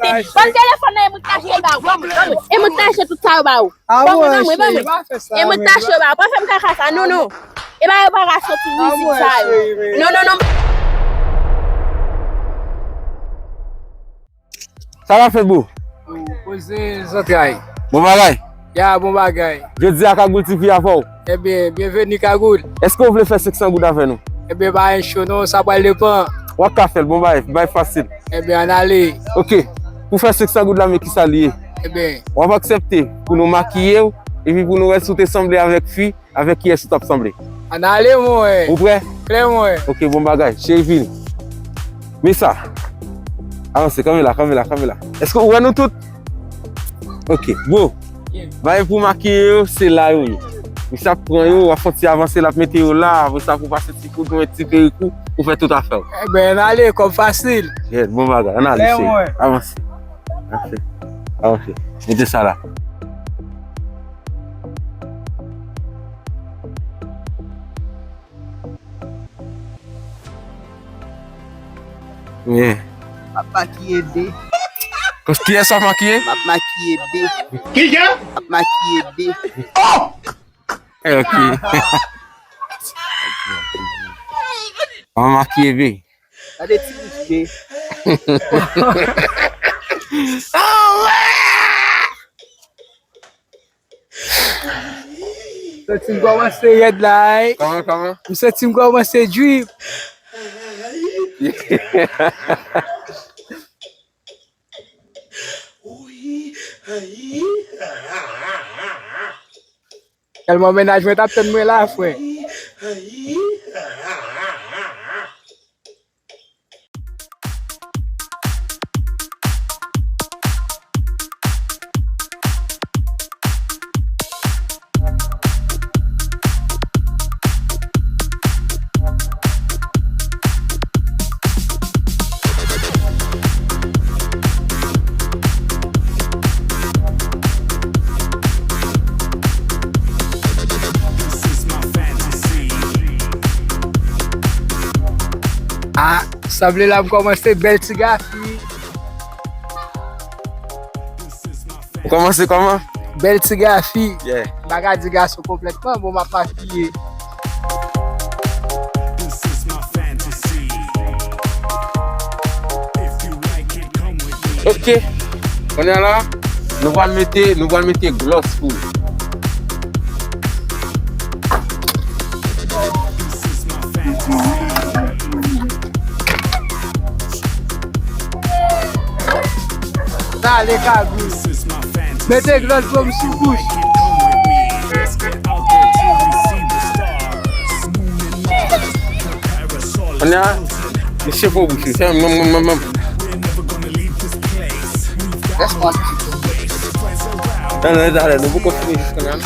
Pon telefone e montaje ba. E montaje tout ça ba. E montaje ba. Pas faire me ça. Non non. E ba pas sortir musique ça. Non non non. Ça va faire beau. Posez Zotray. Bon bagay. Ya bon bagay. Je dis à Kagoul TV à vous. Eh bien, bienvenue Kagoul. Est-ce que vous voulez faire 500 gouttes avec nous? Eh bien, bah un show non, ça va dépend. On va faire bon bagay facile. Eh bien, on allez. OK. Pour faire 500 gouttes là mais qui s'allier. Eh bien, on va accepter pour nous maquiller et puis pour nous rester sembler avec fille avec qui est sous semblé. On allez moi. Vous prêt? Prêt moi. OK, bon bagay. Chérie. Mais ça. Avancez comme là. Est-ce que vous voyez nous toutes? OK, bon. Va pour maquiller, c'est là. Mais ça prend, on va faire avancer la météo là, ça pour passer petit coup de un petit coup pour faire tout à faire. Eh bien, on allez comme facile. Bon bagage, on allez. Avancez. Avancez. Mettez ça là. Oui. Papa qui est B. Qui est ça maquillé? Papa qui est B. Qui est? Papa qui est B. Oh! OK. On va maquiller B. T'as des petits B. Oh ouais! Tu commences à y là. Comment? Tu commences à drip. Tellement menaj je tape de moi là frère. Ah, ça voulait là commencer belle petite fille. Commencez comment? Belle petite fille. Yeah. Bagage de garçon complètement bon ma pas fille. OK. On est là. Nous allons mettre gloss pour. Allez Kagoul. Mettez gloss comme sous bouche. On est là. Je sais pas où je suis. Maman. Laisse-moi. Allez, nous pouvons finir jusqu'à là.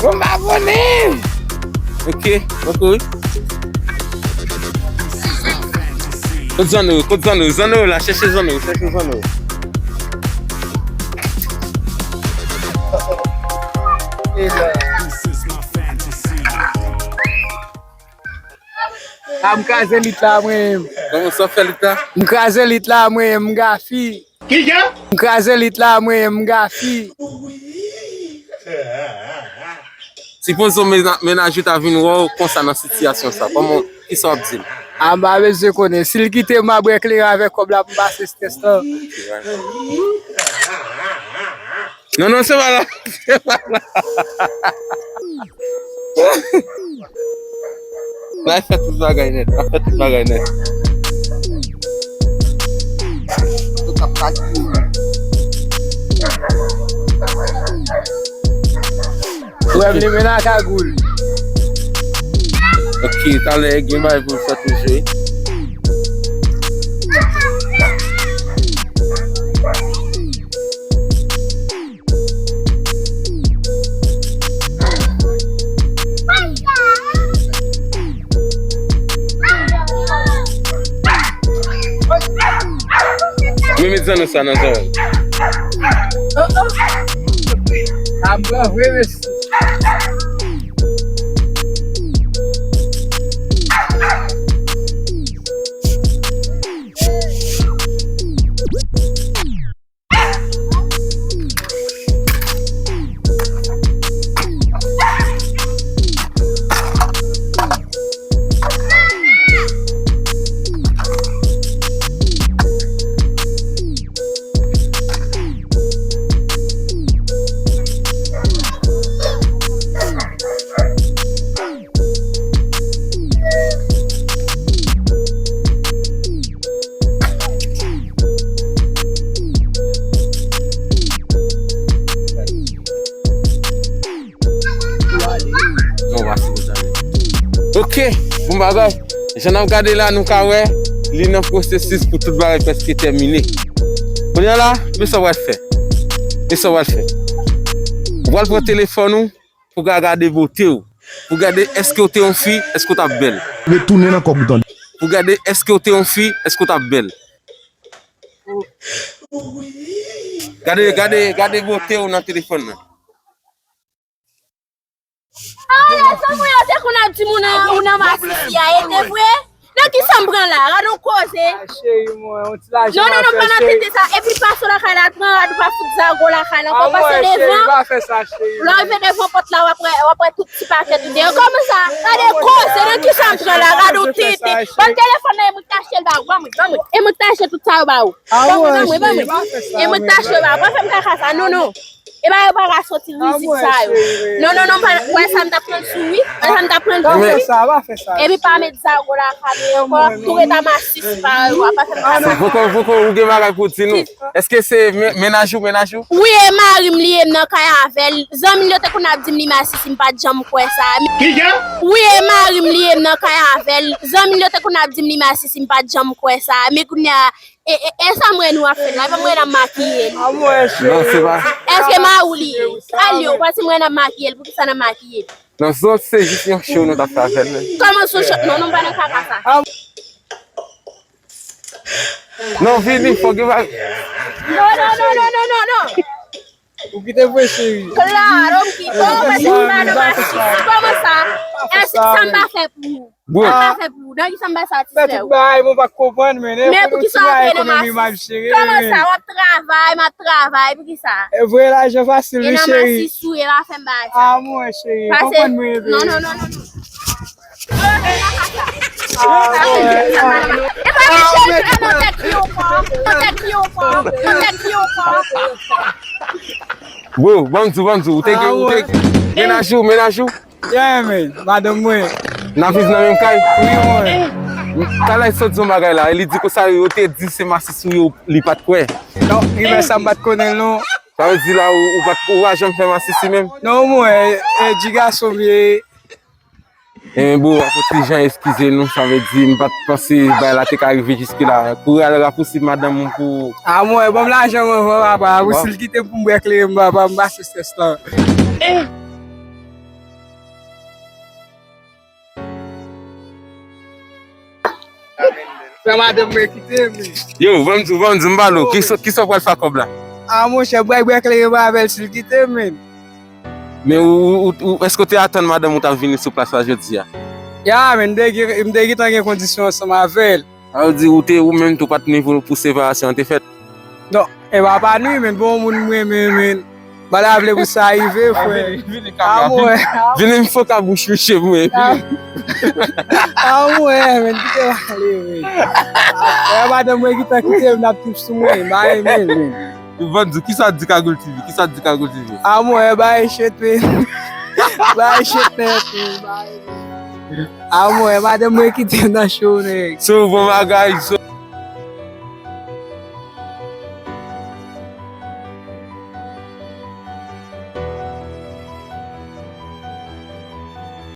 On m'a abonné. OK. Zone là, cherchez zone. M'kaze lit là moi. Comment ça fait l'état? M'kaze lit là moi m'ga fille. Qui est? M'kaze lit là moi m'ga fille. Supposons ménager ta vie nous concernant situation ça. Comment qui sont dit? Ah bah je connais. S'il quitte ma boîte clair avec comme la passer ce test. Non, c'est pas là. Là, fait tout bagay net. Ouais, venez maintenant à Kagoul. OK, t'as les games pour faire tout jouer. Mwen met zan nou sa nan zan. A blan vwe mesi. Ok, bon bagay. J'en am gade la nou ka wè, li nan prosesus pou tout bagay peske termine. Konya la, mè sa wè fè. Mè sa wè fè. Wal pou telefon nou, pou gade vote ou. Pou gade eske ou te yon fi, eske ou ta bel. Me tourner nan kop dan. Pou gade eske ou te yon fi, eske ou ta bel. Gade vote ou nan telefon nan. Sa mwen yo te kon ap di moun nan masisi ya, ete vwe? Nan ki sa mbran la, radon koze? Chéri mwen, on ti la jen Non, panan tete sa, epi paso la kay la tran, radou pa fout zago la kay la, kon pase devan. Va fè sa chéri. Lò yon devan pot la wapre tout ti paket ou de. Kom sa, rade koze, nan ki sa mbran la, radou tete. Bon telefon nan yon mou tache l ba ou, bamou. E mou tache tout sa ou ba ou. E mou tache ou ba ou, pa fèm kakasa, non. E ba yon pa rasoti rizik sa yo. Non, wè sa mta pren soui, wè sa mta pren soui. Va fè sa. E bi pa met zago la kame yon ko, tou eta masis pa yo, pa fèm kakasa. Voko ou gen bagay pou ti nou? Eske se menaj ou? Oui, e marim li em nan kaya avel. Zan mi lote kon ap di mli masis mpa jam kwe sa. Oui, e marim li em nan kaya avel. Zan mi lote kon ap di mli masis mpa jam kwe sa. Me koun ya e sa mwen nou a fè la, e pa mwen a makiye. Mwen chéri. Non, se ba. Eske ma ou li? Al yo, pasi mwen a makiye, pou ki sa na makiye. Non, so se jist yon show nou ta fè avel. Koman sou shot? Non pa nan kakasa. Non, vini, fò gen bagay. Non. Ou ki te vwe chéri? Claro, mkito, pasi mwen a masis. Koman sa? Eske sa mba fè pou? Bon. Mba fè pou, don ki sa mba satisfè ou? Mwen pa kompon men. Mais pour qui ça fait de masis? Comment ça? On travaille, pour qui ça? E vwe la jen fasil Et li dans chéri. masis sou, et la femme bâche. A mwen chéri. Kompon men. Non. Et pas Michel, tu as monté qui au fond. Bro, banzou, ou te menaj ou? Yeah men, madame mwen. Nan viv nan menm kay? Oui mwen. Talay sot zon bagay la, li di ko sa yo te di se masis ou yo li pat kwe. Non, rive sa mbat konen non. Sa ve di la ou wajan fè masis si menm? Non mwen, jiga somye. E men bo, apoti jan eskize nou, sa ve di, m pat pansi bay la te ka arrive jiski la. Kou al rapousi madame moun pou... A mwen, bom la jan mwen wapa, wisil kite pou mbwek le mba sistes la. Madame mwen kite mwen. Yo, banzou mbalo, ki so pral fa kob la? A mwen, che bwek le mba vel sil kite mwen. Men ou esko te atan madame ou ta vini sou plas la jodi ya? Ya men, mdegi tan gen kondisyon sa ma vel. A ou di ou men tou pat nivou pou separasyon te fet? Non, e ba pa nou men, bon moun men. Bala vle pou sa arrive fwe. A mwen. Vini mfo ka bouch che mwen. A mwen, men, kite wale men. E madame mwen ki ta kite mwen ap tip sou mwen, ba e men. Banzou, ki sa di Kagol TV? A mwen, ba e chet men. Ba e chet net men. A mwen, madame mwen kite mwen na show men. So, bon bagay, so...